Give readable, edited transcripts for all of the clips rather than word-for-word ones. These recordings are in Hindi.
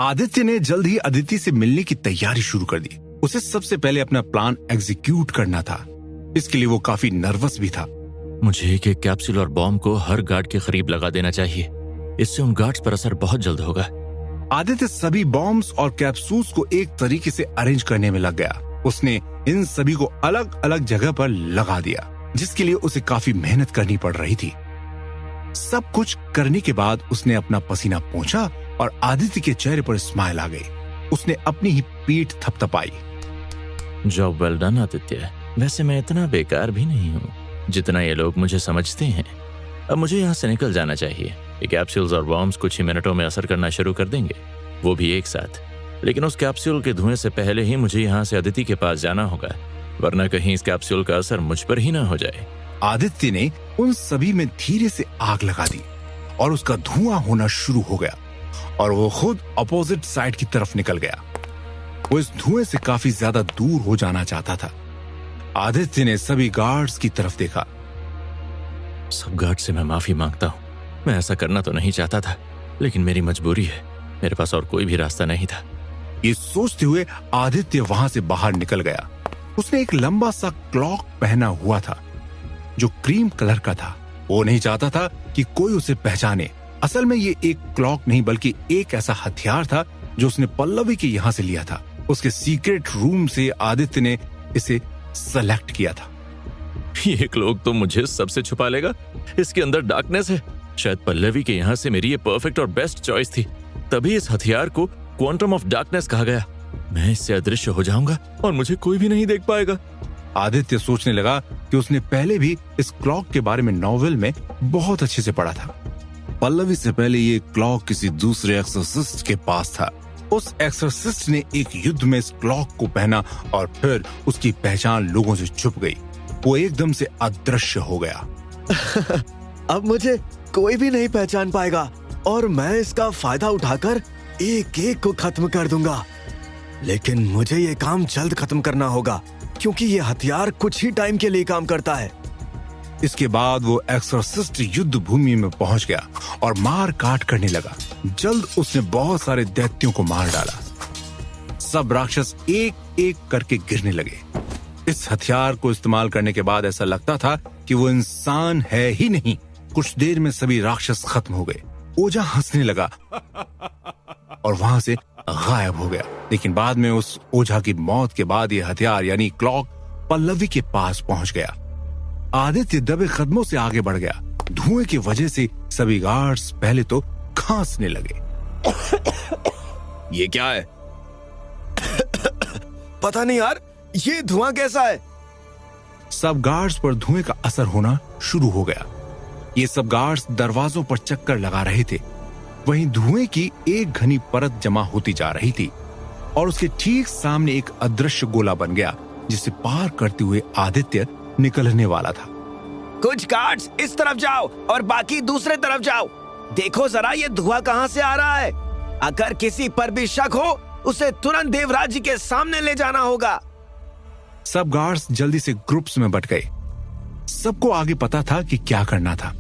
आदित्य ने जल्द ही अदिति से मिलने की तैयारी शुरू कर दी। उसे सबसे पहले अपना प्लान एग्जीक्यूट करना था। इसके लिए वो काफी नर्वस भी था। मुझे एक कैप्सूल और बॉम्ब को हर गार्ड के करीब लगा देना चाहिए। इससे उन गार्ड्स पर असर बहुत जल्द होगा। आदित्य सभी बॉम्ब्स और कैप्सूल्स को एक तरीके से अरेंज करने में लग गया। उसने इन सभी को अलग अलग जगह पर लगा दिया, जिसके लिए उसे काफी मेहनत करनी पड़ रही थी। सब कुछ करने के बाद उसने अपना पसीना पोंछा और आदित्य के चेहरे पर स्माइल आ गई। उसने अपनी ही पीठ थपथपाई। Job well done Aditya. वैसे मैं इतना बेकार भी नहीं हूँ जितना ये लोग मुझे समझते हैं। अब मुझे यहाँ से निकल जाना चाहिए। ये कैप्सूल्स और बॉम्ब्स कुछ ही मिनटों में असर करना शुरू कर देंगे, वो भी एक साथ। लेकिन उस कैप्सूल के धुएं से पहले ही मुझे यहाँ से अदिति के पास जाना होगा, वरना कहीं इस कैप्सूल का असर मुझ पर ही ना हो जाए। आदित्य ने उन सभी में धीरे से आग लगा दी और उसका धुआं होना शुरू हो गया और वो खुद अपोजिट साइड की तरफ निकल गया। वो इस धुएं से काफी ज्यादा दूर हो जाना चाहता था। आदित्य ने सभी गार्ड्स की तरफ देखा। सब गार्ड से मैं माफी मांगता हूँ। मैं ऐसा करना तो नहीं चाहता था, लेकिन मेरी मजबूरी है। मेरे पास और कोई भी रास्ता नहीं था। ये सोचते हुए आदित्य वहां से बाहर निकल गया। उसने एक लंबा सा क्लॉक पहना हुआ था जो क्रीम कलर का था। वो नहीं चाहता था कि कोई उसे पहचाने। असल में ये एक क्लॉक नहीं बल्कि एक ऐसा हथियार था जो उसने पल्लवी के यहाँ से लिया था। उसके सीक्रेट रूम से आदित्य ने इसे सेलेक्ट किया था। ये क्लॉक तो मुझे सबसे छुपा लेगा। इसके अंदर डार्कनेस है। शायद पल्लवी के यहाँ से मेरी ये परफेक्ट और बेस्ट चॉइस थी, तभी इस हथियार को क्वांटम ऑफ डार्कनेस कहा गया। मैं इससे अदृश्य हो जाऊंगा और मुझे कोई भी नहीं देख पाएगा। आदित्य सोचने लगा कि उसने पहले भी इस क्लॉक के बारे में नॉवेल में बहुत अच्छे से पढ़ा था। पल्लवी से पहले ये क्लॉक किसी दूसरे एक्सोर्सिस्ट के पास था। उस एक्सोर्सिस्ट ने एक युद्ध में इस क्लॉक को पहना और फिर उसकी पहचान लोगों से छुप गई। वो एकदम से अदृश्य हो गया। अब मुझे कोई भी नहीं पहचान पाएगा और मैं इसका फायदा उठाकर एक एक को खत्म कर दूंगा। लेकिन मुझे ये काम जल्द खत्म करना होगा क्योंकि ये हथियार कुछ ही टाइम के लिए काम करता है। इसके बाद वो एक्सोर्सिस्ट युद्ध भूमि में पहुंच गया और मार काट करने लगा। जल्द उसने बहुत सारे दैत्यों को मार डाला। सब राक्षस एक एक करके गिरने लगे। इस हथियार को इस्तेमाल करने के बाद ऐसा लगता था कि वो इंसान है ही नहीं। कुछ देर में सभी राक्षस खत्म हो गए। ओझा हंसने लगा और वहां से गायब हो गया। लेकिन बाद में उस ओझा की मौत के बाद ये हथियार यानी क्लॉक पल्लवी के पास पहुंच गया। आदित्य दबे कदमों से आगे बढ़ गया। धुएं की वजह से सभी गार्ड्स पहले तो खांसने लगे। ये क्या है? पता नहीं यार, ये धुआं कैसा है? सब गार्ड्स पर धुएं का असर होना शुरू हो गया। ये सब गार्ड्स दरवाजों पर चक्कर लगा रहे थे। वहीं धुएं की एक घनी परत जमा होती जा रही थी और उसके ठीक सामने एक अदृश्य गोला बन गया जिसे पार करते हुए आदित्य निकलने वाला था। कुछ गार्ड्स इस तरफ जाओ और बाकी दूसरे तरफ जाओ। देखो जरा ये धुआं कहां से आ रहा है। अगर किसी पर भी शक हो उसे तुरंत देवराज जी के सामने ले जाना होगा। सब गार्ड्स जल्दी से ग्रुप्स में बट गए। सबको आगे पता था कि क्या करना था।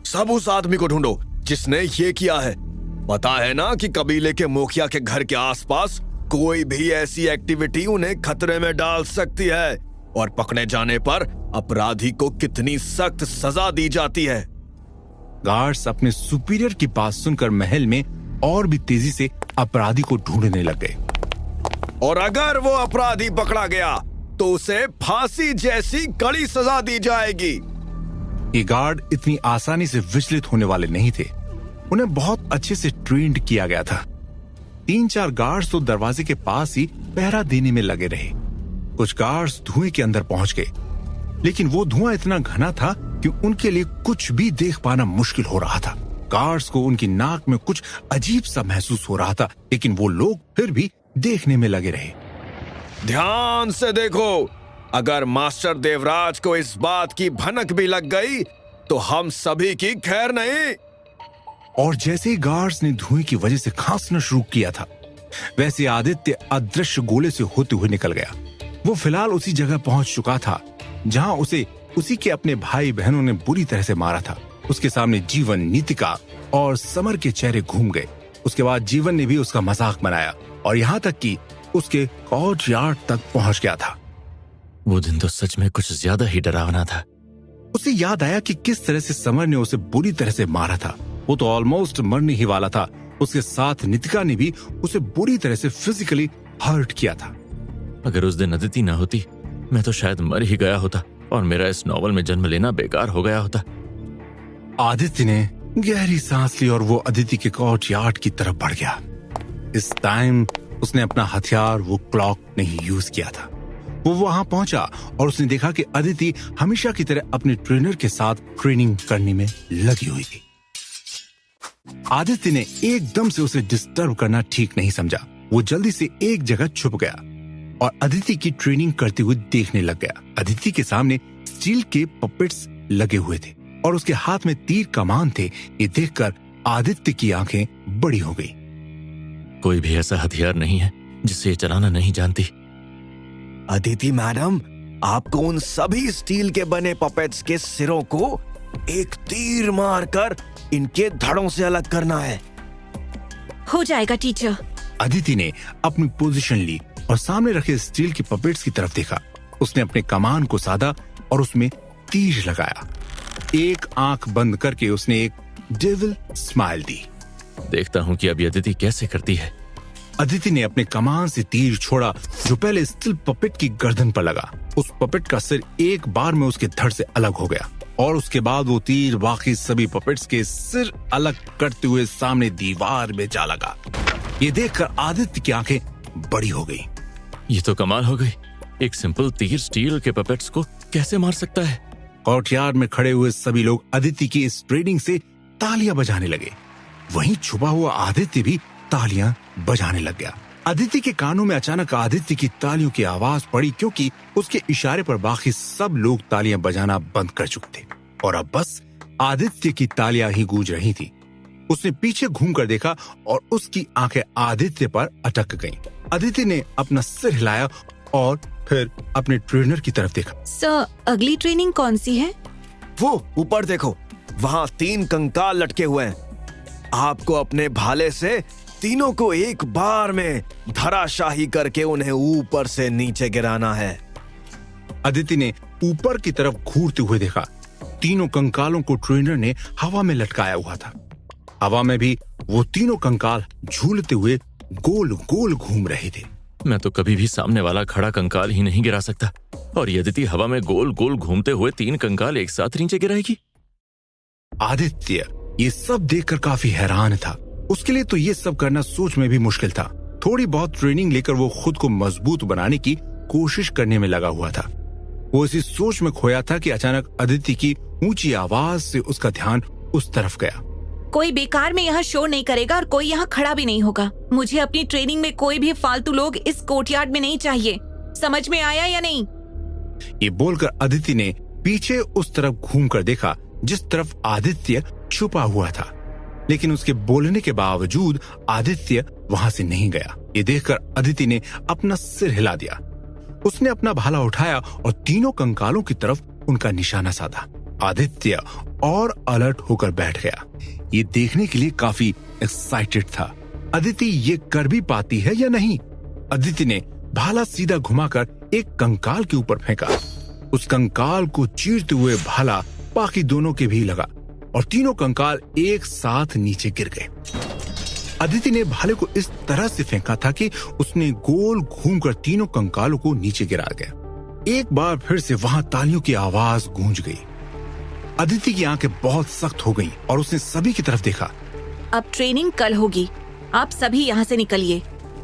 सब उस आदमी को ढूंढो जिसने ये किया है। पता है ना कि कबीले के मुखिया के घर के आसपास कोई भी ऐसी एक्टिविटी उन्हें खतरे में डाल सकती है और पकड़े जाने पर अपराधी को कितनी सख्त सजा दी जाती है। गार्ड्स अपने सुपीरियर की बात सुनकर महल में और भी तेजी से अपराधी को ढूंढने लग गए। और अगर वो अपराधी पकड़ा गया तो उसे फांसी जैसी कड़ी सजा दी जाएगी। ये गार्ड इतनी आसानी से विचलित होने वाले नहीं थे। उन्हें बहुत अच्छे से ट्रेंड किया गया था। 3-4 गार्ड्स तो दरवाजे के पास ही पहरा देने में लगे रहे। कुछ गार्ड्स धुएं के अंदर पहुंच गए, लेकिन वो धुआं इतना घना था कि उनके लिए कुछ भी देख पाना मुश्किल हो रहा था। गार्ड्स को उनकी नाक में कुछ अजीब सा महसूस हो रहा था, लेकिन वो लोग फिर भी देखने में लगे रहे। ध्यान से देखो, अगर मास्टर देवराज को इस बात की भनक भी लग गई तो हम सभी की खैर नहीं। और जैसे ही गार्ड्स ने धुएं की वजह से खांसना शुरू किया था, वैसे आदित्य अदृश्य गोले से होते हुए निकल गया। वो फिलहाल उसी जगह पहुंच चुका था जहां उसे उसी के अपने भाई बहनों ने बुरी तरह से मारा था। उसके सामने जीवन, नीतिका और समर के चेहरे घूम गए। उसके बाद जीवन ने भी उसका मजाक बनाया और यहाँ तक कि उसके कोर्टयार्ड तक पहुंच गया था। वो दिन तो सच में कुछ ज्यादा ही डरावना था। उसे याद आया कि किस तरह से समर ने उसे बुरी तरह से मारा था। वो तो ऑलमोस्ट मरने ही वाला था। उसके साथ नितिका ने भी उसे बुरी तरह से फिजिकली हर्ट किया था। अगर उस दिन अदिति ना होती, मैं तो शायद मर ही गया होता और मेरा इस नॉवल में जन्म लेना बेकार हो गया होता। आदित्य ने गहरी सांस ली और वो अदिति के कोर्टयार्ड की तरफ बढ़ गया। इस टाइम उसने अपना हथियार, वो क्लॉक, नहीं यूज किया था। वो वहां पहुंचा और उसने देखा कि अदिति हमेशा की तरह अपने ट्रेनर के साथ ट्रेनिंग करने में लगी हुई थी। आदित्य ने एकदम से उसे डिस्टर्ब करना ठीक नहीं समझा। वो जल्दी से एक जगह छुप गया और अदिति की ट्रेनिंग करते हुए देखने लग गया। अदिति के सामने स्टील के पपेट्स लगे हुए थे और उसके हाथ में तीर कमान थे। ये देखकर आदित्य की आंखें बड़ी हो गई। कोई भी ऐसा हथियार नहीं है जिसे ये चलाना नहीं जानती। अदिति मैडम, आपको उन सभी स्टील के बने पपेट्स के सिरों को एक तीर मारकर इनके धड़ों से अलग करना है। हो जाएगा टीचर। अदिति ने अपनी पोजीशन ली और सामने रखे स्टील के पपेट्स की तरफ देखा। उसने अपने कमान को साधा और उसमें तीर लगाया। एक आंख बंद करके उसने एक डेविल स्माइल दी। देखता हूँ कि अब ये अदिति कैसे करती है। अदिति ने अपने कमान से तीर छोड़ा जो पहले स्टील पपेट की गर्दन पर लगा। उस पपेट का सिर एक बार में उसके धड़ से अलग हो गया और उसके बाद वो तीर बाकी सभी पपेट्स के सिर अलग करते हुए सामने दीवार में जा लगा। ये देखकर आदित्य की आंखें बड़ी हो गई। ये तो कमाल हो गई। एक सिंपल तीर स्टील के पपेट्स को कैसे मार सकता है। कोर्टयार्ड में खड़े हुए सभी लोग आदित्य की इस ट्रेनिंग से तालियां बजाने लगे। वहीं छुपा हुआ आदित्य भी तालियां बजाने लग गया। आदित्य के कानों में अचानक आदित्य की तालियों की आवाज पड़ी, क्योंकि उसके इशारे पर बाकी सब लोग तालियां बजाना बंद कर चुके थे और अब बस आदित्य की तालियां ही गूंज रही थी। उसने पीछे घूमकर देखा और उसकी आंखें आदित्य पर अटक गईं। आदित्य ने अपना सिर हिलाया और फिर अपने ट्रेनर की तरफ देखा। सर, अगली ट्रेनिंग कौन सी है? वो ऊपर देखो, वहाँ 3 कंकाल लटके हुए हैं। आपको अपने भाले से तीनों को एक बार में धराशाही करके उन्हें ऊपर से नीचे गिराना है। आदित्य ने ऊपर की तरफ घूरते हुए देखा। तीनों कंकालों को ट्रेनर ने हवा में लटकाया हुआ था। हवा में भी वो तीनों कंकाल झूलते हुए गोल गोल घूम रहे थे। मैं तो कभी भी सामने वाला खड़ा कंकाल ही नहीं गिरा सकता, और यदि हवा में गोल गोल घूमते हुए 3 कंकाल एक साथ नीचे गिराएगी। आदित्य ये सब देखकर काफी हैरान था। उसके लिए तो ये सब करना सोच में भी मुश्किल था। थोड़ी बहुत ट्रेनिंग लेकर वो खुद को मजबूत बनाने की कोशिश करने में लगा हुआ था। वो इसी सोच में खोया था कि अचानक अदिति की ऊंची आवाज से उसका ध्यान उस तरफ गया। कोई बेकार में यहाँ शोर नहीं करेगा और कोई यहाँ खड़ा भी नहीं होगा। मुझे अपनी ट्रेनिंग में कोई भी फालतू लोग इस कोर्टयार्ड में नहीं चाहिए। समझ में आया या नहीं? ये बोलकर अदिति ने पीछे उस तरफ घूमकर देखा जिस तरफ आदित्य छुपा हुआ था, लेकिन उसके बोलने के बावजूद आदित्य वहां से नहीं गया। ये देखकर अदिति ने अपना सिर हिला दिया। उसने अपना भाला उठाया और तीनों कंकालों की तरफ उनका निशाना साधा। आदित्य और अलर्ट होकर बैठ गया। ये देखने के लिए काफी एक्साइटेड था। अदिति ये कर भी पाती है या नहीं। अदिति ने भाला सीधा घुमाकर एक कंकाल के ऊपर फेंका। उस कंकाल को चीरते हुए भाला बाकी दोनों के भी लगा और तीनों कंकाल एक साथ नीचे गिर गए। अदिति ने भाले को इस तरह से फेंका था कि उसने गोल घूमकर तीनों कंकालों को नीचे गिरा गया। एक बार फिर से वहां तालियों की आवाज गूंज गई। अदिति की आंखें बहुत सख्त हो गईं और उसने सभी की तरफ देखा। अब ट्रेनिंग कल होगी, आप सभी यहाँ से निकलिए।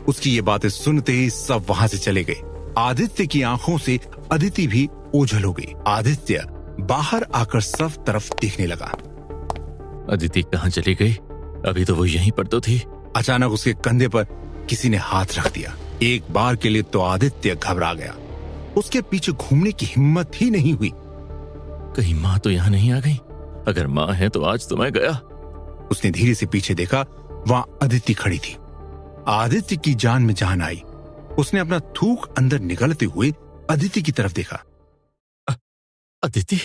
उसकी ये बातें सुनते ही सब वहां से चले गए। आदित्य की आंखों से अदिति भी ओझल हो गई। आदित्य बाहर आकर सब तरफ देखने लगा। अदिति कहाँ चली गई? अभी तो वो यहीं पर तो थी। अचानक उसके कंधे पर किसी ने हाथ रख दिया। एक बार के लिए तो आदित्य घबरा गया। उसके पीछे घूमने की हिम्मत ही नहीं हुई। कहीं माँ तो यहाँ नहीं आ गई? अगर माँ है तो आज तो मैं गया। उसने धीरे से पीछे देखा। वहां अदिति खड़ी थी। आदित्य की जान में जान आई। उसने अपना थूक अंदर निकलते हुए अदिति की तरफ देखा। अदिति,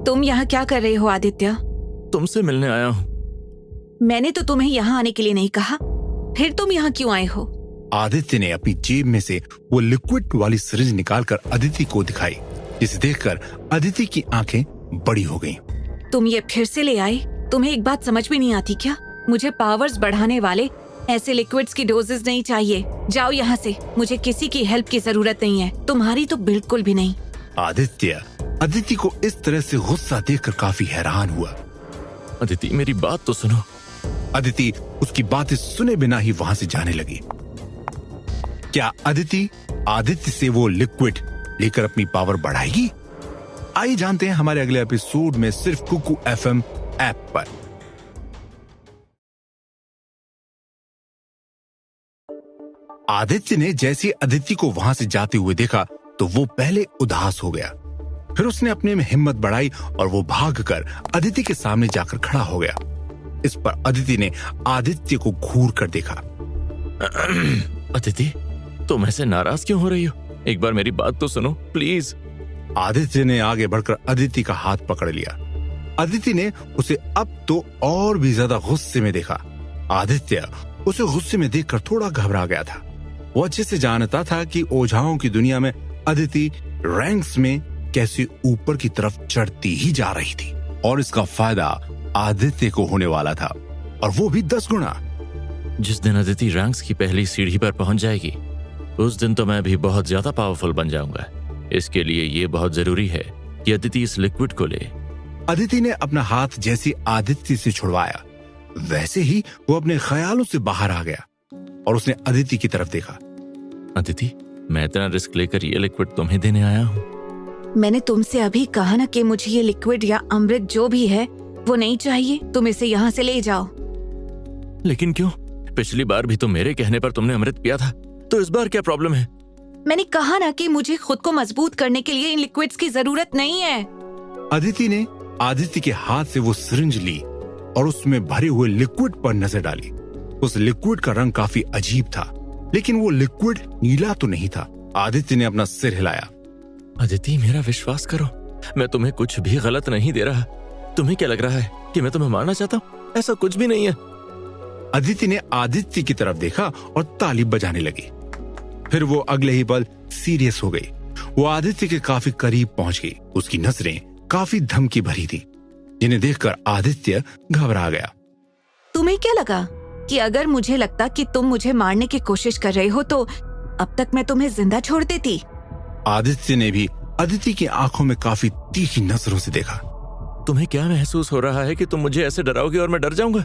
तुम यहाँ क्या कर रहे हो आदित्य? तुमसे मिलने आया हूँ। मैंने तो तुम्हें यहाँ आने के लिए नहीं कहा, फिर तुम यहाँ क्यों आए हो? आदित्य ने अपनी जेब में से वो लिक्विड वाली सिरिंज निकालकर अदिति को दिखाई, जिसे देखकर अदिति की आंखें बड़ी हो गईं। तुम ये फिर से ले आए? तुम्हें एक बात समझ में नहीं आती क्या? मुझे पावर्स बढ़ाने वाले ऐसे लिक्विड्स की डोजेस नहीं चाहिए। जाओ यहाँ से, मुझे किसी की हेल्प की जरूरत नहीं है, तुम्हारी तो बिल्कुल भी नहीं। आदित्य अदिति को इस तरह से गुस्सा देखकर काफी हैरान हुआ। अदिति मेरी बात तो सुनो। अदिति उसकी बातें सुने बिना ही वहां से जाने लगी। क्या अदिति आदित्य से वो लिक्विड लेकर अपनी पावर बढ़ाएगी? आइए जानते हैं हमारे अगले एपिसोड में, सिर्फ कुकू FM ऐप पर। आदित्य ने जैसे अदिति को वहां से जाते हुए देखा तो वो पहले उदास हो गया, फिर उसने अपने में हिम्मत बढ़ाई और वो भागकर अदिति के सामने जाकर खड़ा हो गया। इस पर अदिति ने आदित्य को घूर कर देखा। अदिति, तुम ऐसे नाराज क्यों हो रही हो? एक बार मेरी बात तो सुनो प्लीज। आदित्य ने आगे बढ़कर अदिति का हाथ पकड़ लिया। अदिति ने उसे अब तो और भी ज्यादा गुस्से में देखा। आदित्य उसे गुस्से में देखकर थोड़ा घबरा गया था। वो अच्छे से जानता था कि ओझाओं की दुनिया में अदिति रैंक्स में कैसे ऊपर की तरफ चढ़ती ही जा रही थी, और इसका फायदा आदित्य को होने वाला था, और वो भी 10 गुना। जिस दिन अदिति रैंक्स की पहली सीढ़ी पर पहुंच जाएगी, उस दिन तो मैं भी बहुत ज्यादा पावरफुल बन जाऊंगा। इसके लिए ये बहुत जरूरी है कि अदिति इस लिक्विड को ले। अदिति ने अपना हाथ जैसे आदित्य से छुड़वाया, वैसे ही वो अपने ख्यालों से बाहर आ गया और उसने अदिति की तरफ देखा। अदिति, मैं इतना रिस्क लेकर ये लिक्विड तुम्हें देने आया हूँ। मैंने तुमसे अभी कहा ना कि मुझे ये लिक्विड या अमृत जो भी है वो नहीं चाहिए। तुम इसे यहाँ से ले जाओ। लेकिन क्यों? पिछली बार भी तो मेरे कहने पर तुमने अमृत पिया था, तो इस बार क्या प्रॉब्लम है? मैंने कहा ना कि मुझे खुद को मजबूत करने के लिए इन लिक्विड्स की जरूरत नहीं है। अदिति ने आदित्य के हाथ से वो सिरिंज ली और उसमें भरे हुए लिक्विड पर नजर डाली। उस लिक्विड का रंग काफी अजीब था, लेकिन वो लिक्विड नीला तो नहीं था। आदित्य ने अपना सिर हिलाया। अदिति, मेरा विश्वास करो, मैं तुम्हें कुछ भी गलत नहीं दे रहा। तुम्हें क्या लग रहा है कि मैं तुम्हें मारना चाहता हूँ? ऐसा कुछ भी नहीं है। अदिति ने आदित्य की तरफ देखा और ताली बजाने लगी। फिर वो अगले ही पल सीरियस हो गई। वो आदित्य के काफी करीब पहुंच गई। उसकी नजरें काफी धमकी भरी थी, जिन्हें देखकर आदित्य घबरा गया। तुम्हें क्या लगा कि अगर मुझे लगता कि तुम मुझे मारने की कोशिश कर रहे हो तो अब तक मैं तुम्हें जिंदा छोड़ देती? आदित्य ने भी अदिति की आंखों में काफी तीखी नजरों से देखा। तुम्हें क्या महसूस हो रहा है कि तुम मुझे ऐसे डराओगे और मैं डर जाऊंगा?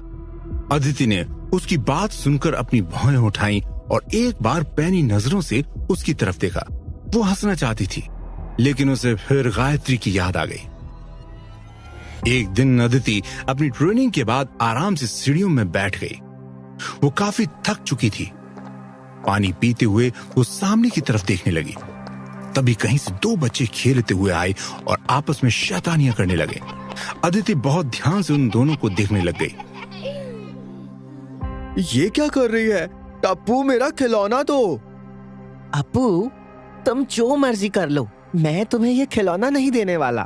अदिति ने उसकी बात सुनकर अपनी भौहें उठाई और एक बार पैनी नजरों से उसकी तरफ देखा। वो हंसना चाहती थी, लेकिन उसे फिर गायत्री की याद आ गई। एक दिन अदिति अपनी ट्रेनिंग के बाद आराम से सीढ़ियों में बैठ गई। वो काफी थक चुकी थी। पानी पीते हुए वो सामने की तरफ देखने लगी। तभी कहीं से 2 बच्चे खेलते हुए आए और आपस में शैतानियां करने लगे। अदिति बहुत ध्यान से उन दोनों को देखने लग गई। ये क्या कर रही है? टप्पू, मेरा खिलौना दो। अप्पू, तुम जो मर्जी कर लो, मैं तुम्हें ये खिलौना नहीं देने वाला।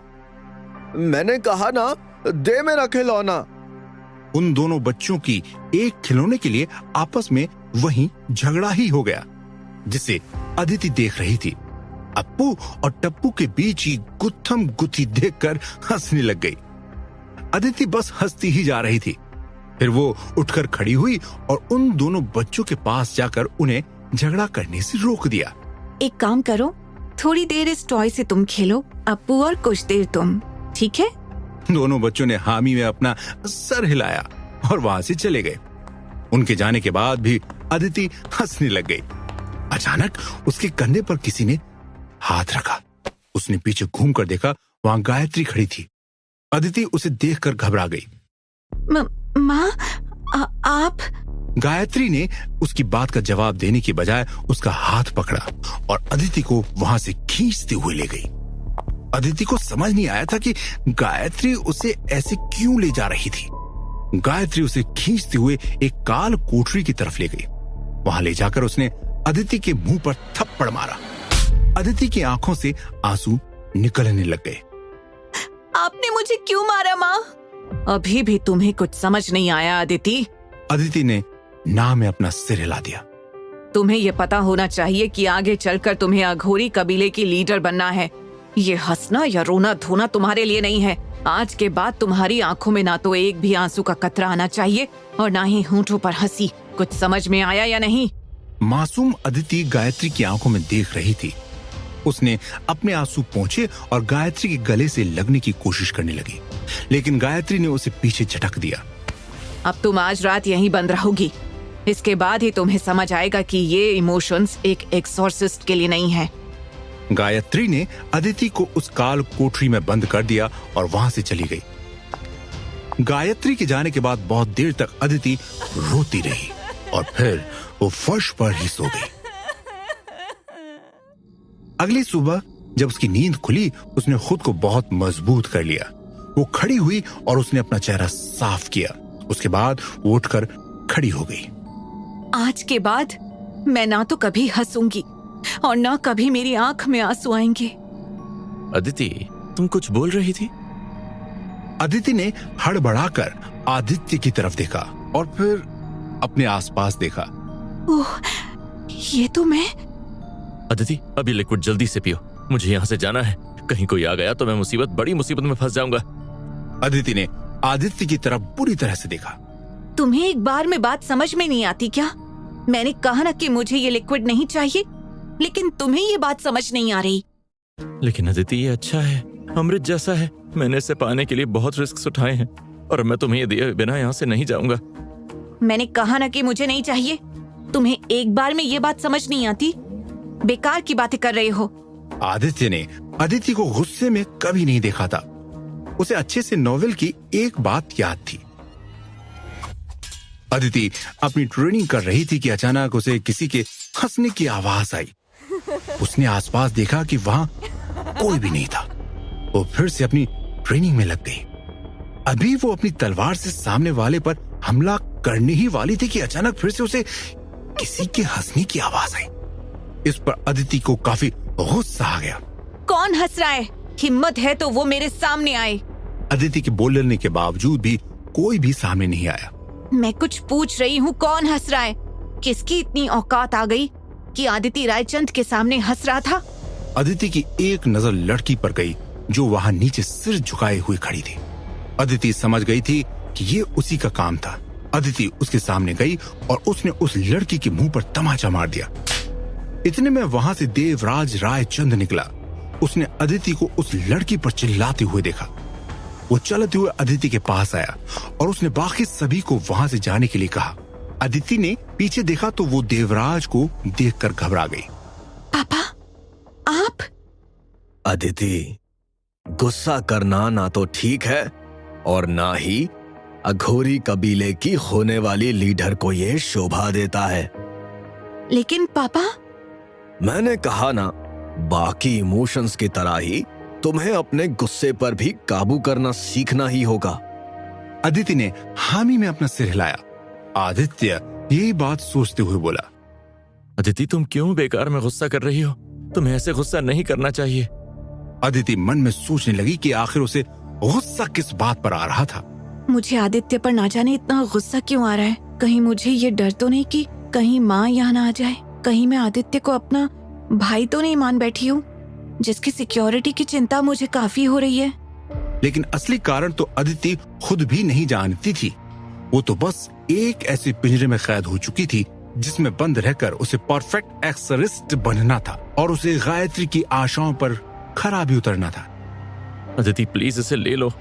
मैंने कहा ना, दे मेरा खिलौना। उन दोनों बच्चों की एक खिलौने के लिए आपस में वहीं झगड़ा ही हो गया, जिसे अदिति देख रही थी। अप्पू और टप्पू के बीच ही गुत्थम गुत्थी देखकर हंसने लग गई। अदिति बस हंसती ही जा रही थी। फिर वो उठकर खड़ी हुई और उन दोनों बच्चों के पास जाकर उन्हें झगड़ा करने से रोक दिया। एक काम करो, थोड़ी देर इस टॉय से तुम खेलो, अप्पू, और कुछ देर तुम, ठीक है? दोनों बच्चों ने हामी में अपना सर हिलाया और वहां से चले गए। उनके जाने के बाद भी अदिति हंसने लग गई। अचानक उसके कंधे पर किसी ने हाथ रखा। उसने पीछे घूमकर देखा, वहां गायत्री खड़ी थी। अदिति उसे देखकर घबरा गई। माँ, आप? गायत्री ने उसकी बात का जवाब देने की बजाय उसका हाथ पकड़ा और अदिति को वहां से खींचते हुए ले गई। अदिति को समझ नहीं आया था कि गायत्री उसे ऐसे क्यों ले जा रही थी। गायत्री उसे खींचते हुए एक काल कोठरी की तरफ ले गई। वहां ले जाकर उसने अदिति के मुंह पर थप्पड़ मारा। अदिति की आंखों से आंसू निकलने लग गए। आपने मुझे क्यों मारा माँ? अभी भी तुम्हें कुछ समझ नहीं आया अदिति? अदिति ने ना में अपना सिर हिला दिया। तुम्हें ये पता होना चाहिए कि आगे चलकर तुम्हें अघोरी कबीले की लीडर बनना है। ये हंसना या रोना धोना तुम्हारे लिए नहीं है। आज के बाद तुम्हारी आंखों में ना तो एक भी आंसू का कतरा आना चाहिए और ना ही होंठों पर हंसी। कुछ समझ में आया या नहीं? मासूम अदिति गायत्री की आंखों में देख रही थी। उसने अपने आंसू पोंछे और गायत्री के गले से लगने की कोशिश करने लगी, लेकिन गायत्री ने उसे पीछे झटक दिया। अब तुम आज रात यहीं बंद रहोगी। इसके बाद ही तुम्हें समझ आएगा कि ये इमोशंस एक एक्सॉर्सिस्ट के लिए नहीं है। गायत्री ने अदिति को उस काल कोठरी में बंद कर दिया और वहां से चली गई। गायत्री के जाने के बाद बहुत देर तक अदिति रोती रही और फिर वो फर्श पर ही सो गई। अगली सुबह जब उसकी नींद खुली, उसने खुद को बहुत मजबूत कर लिया। वो खड़ी हुई और उसने अपना चेहरा साफ किया। उसके बाद वो उठकर खड़ी हो गई। आज के बाद मैं ना तो कभी हंसूंगी और ना कभी मेरी आंख में आंसू आएंगे। अदिति, तुम कुछ बोल रही थी? अदिति ने हड़बड़ाकर आदित्य की तरफ देखा और फिर अपने आसपास देखा। ओह, ये तो मैं। अदिति, अभी लिक्विड जल्दी से पियो, मुझे यहाँ से जाना है। कहीं कोई आ गया तो मैं बड़ी मुसीबत में फंस जाऊंगा। अदिति ने आदित्य की तरफ बुरी तरह से देखा। तुम्हें एक बार में बात समझ में नहीं आती क्या? मैंने कहा ना कि मुझे ये लिक्विड नहीं चाहिए, लेकिन तुम्हें ये बात समझ नहीं आ रही। लेकिन अदिति, ये अच्छा है, अमृत जैसा है। मैंने इसे पाने के लिए बहुत रिस्क उठाए हैं और मैं तुम्हें ये दिए बिना यहाँ से नहीं जाऊंगा। मैंने कहा ना कि मुझे नहीं चाहिए। तुम्हें एक बार में ये बात समझ नहीं आती? बेकार की बातें कर रहे हो। आदित्य ने अदिति को गुस्से में कभी नहीं देखा था। उसे अच्छे से नोवेल की एक बात याद थी। अदिति अपनी ट्रेनिंग कर रही थी कि अचानक उसे किसी के हंसने की आवाज आई। उसने आसपास देखा कि वहां कोई भी नहीं था। वो फिर से अपनी ट्रेनिंग में लग गई। अभी वो अपनी तलवार से सामने वाले पर हमला करने ही वाली थी कि अचानक फिर से उसे किसी के हंसने की आवाज आई। इस पर अदिति को काफी गुस्सा आ गया। कौन हंस रहा है? हिम्मत है तो वो मेरे सामने आए। अदिति के बोलने के बावजूद भी कोई भी सामने नहीं आया। मैं कुछ पूछ रही हूँ, कौन हंस रहा है? किसकी इतनी औकात आ गई कि आदिति रायचंद के सामने हंस रहा था? अदिति की एक नजर लड़की पर गई जो वहां नीचे सिर झुकाए हुए खड़ी थी। अदिति समझ गई थी कि ये उसी का काम था। अदिति उसके सामने गई और उसने उस लड़की के मुंह पर तमाचा मार दिया। इतने में वहां से देवराज रायचंद निकला। उसने अदिति को उस लड़की पर चिल्लाते हुए देखा। वो चलते हुए अदिति के पास आया और उसने बाकी सभी को वहां से जाने के लिए कहा। अदिति ने पीछे देखा तो वो देवराज को देखकर घबरा गई। पापा, आप? अदिति, गुस्सा करना ना तो ठीक है और ना ही अघोरी कबीले की होने वाली लीडर को ये शोभा देता है। लेकिन पापा, मैंने कहा ना, बाकी इमोशंस की तरह ही तुम्हें अपने गुस्से पर भी काबू करना सीखना ही होगा। अदिति ने हामी में अपना सिर हिलाया। आदित्य यही बात सोचते हुए बोला। अदिति, तुम क्यों बेकार में गुस्सा कर रही हो? तुम्हें ऐसे गुस्सा नहीं करना चाहिए। अदिति मन में सोचने लगी कि आखिर उसे गुस्सा किस बात पर आ रहा था। मुझे आदित्य पर ना जाने इतना गुस्सा क्यों आ रहा है? कहीं मुझे ये डर तो नहीं कि कहीं माँ यहाँ ना आ जाए? कहीं मैं आदित्य को अपना भाई तो नहीं मान बैठी हूँ, जिसकी सिक्योरिटी की चिंता मुझे काफी हो रही है। लेकिन असली कारण तो अदिति खुद भी नहीं जानती थी। वो तो बस एक ऐसे पिंजरे में कैद हो चुकी थी जिसमें बंद रहकर उसे परफेक्ट एक्सरिस्ट बनना था और उसे गायत्री की आशाओं पर खरा भी उतरना था। अदिति, प्लीज इसे ले लो।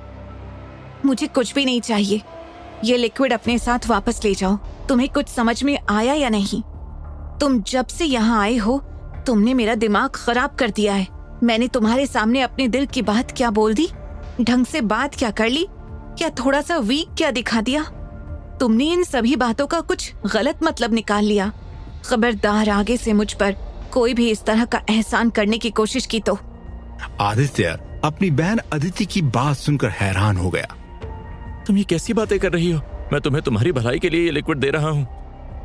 मुझे कुछ भी नहीं चाहिए। ये लिक्विड अपने साथ वापस ले जाओ। तुम्हें कुछ समझ में आया या नहीं? तुम जब से यहाँ आए हो तुमने मेरा दिमाग खराब कर दिया है। मैंने तुम्हारे सामने अपने दिल की बात क्या बोल दी? ढंग से बात क्या कर ली? क्या थोड़ा सा वीक क्या दिखा दिया? तुमने इन सभी बातों का कुछ गलत मतलब निकाल लिया। खबरदार, आगे से मुझ पर कोई भी इस तरह का एहसान करने की कोशिश की तो। आदित्य अपनी बहन अदिति की बात सुनकर हैरान हो गया। तुम ये कैसी बातें कर रही हो? मैं तुम्हें तुम्हारी भलाई के लिए ये लिक्विड दे रहा हूँ।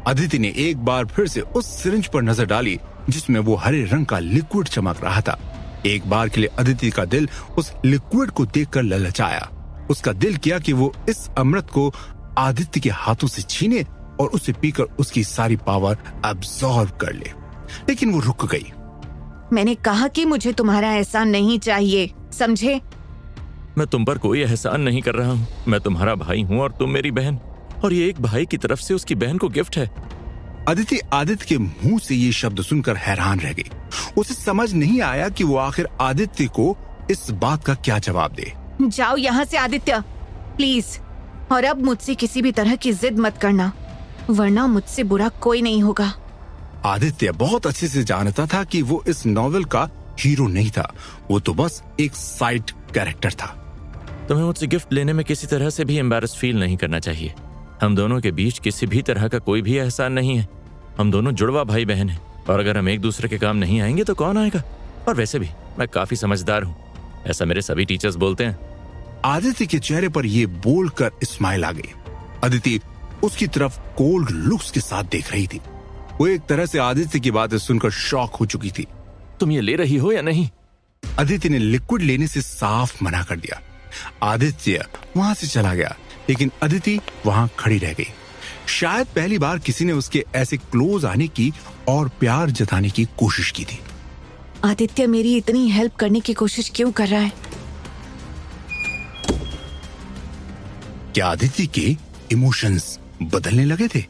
अदिति ने एक बार फिर से उस सिरिंज पर नजर डाली जिसमें वो हरे रंग का लिक्विड चमक रहा था। एक बार के लिए अदिति का दिल उस लिक्विड को देखकर ललचाया। उसका दिल किया कि वो इस अमृत को आदित्य के हाथों से छीने और उसे पीकर उसकी सारी पावर अब्सॉर्ब कर ले, लेकिन वो रुक गई। मैंने कहा कि मुझे तुम्हारा एहसान नहीं चाहिए, समझे? मैं तुम पर कोई एहसान नहीं कर रहा हूँ। मैं तुम्हारा भाई हूँ और तुम मेरी बहन, और ये एक भाई की तरफ से उसकी बहन को गिफ्ट है। अदिति आदित्य के मुंह से ये शब्द सुनकर हैरान रह गई। उसे समझ नहीं आया कि वो आखिर आदित्य को इस बात का क्या जवाब दे। जाओ यहाँ से आदित्य, प्लीज। और अब मुझसे किसी भी तरह की जिद मत करना, वरना मुझसे बुरा कोई नहीं होगा। आदित्य बहुत अच्छे से जानता था कि वो इस नॉवेल का हीरो नहीं था, वो तो बस एक साइड कैरेक्टर था। तुम्हें मुझसे गिफ्ट लेने में किसी तरह से भी एम्बैरस फील नहीं करना चाहिए। हम दोनों के बीच किसी भी तरह का कोई भी एहसान नहीं है। हम दोनों जुड़वा भाई बहन हैं, और अगर हम एक दूसरे के काम नहीं आएंगे तो कौन आएगा? और वैसे भी मैं काफी समझदार हूँ, ऐसा मेरे सभी टीचर्स बोलते हैं। आदित्य के चेहरे पर ये बोलकर स्माइल आ गई। अदिति उसकी तरफ कोल्ड लुक्स के साथ देख रही थी। वो एक तरह से आदित्य की बातें सुनकर शॉक हो चुकी थी। तुम ये ले रही हो या नहीं? अदिति ने लिक्विड लेने से साफ मना कर दिया। आदित्य वहां से चला गया, लेकिन अदिति वहां खड़ी रह गई। शायद पहली बार किसी ने उसके ऐसे क्लोज आने की और प्यार जताने की कोशिश की थी। आदित्य मेरी इतनी हेल्प करने की कोशिश क्यों कर रहा है? क्या आदित्य के इमोशंस बदलने लगे थे?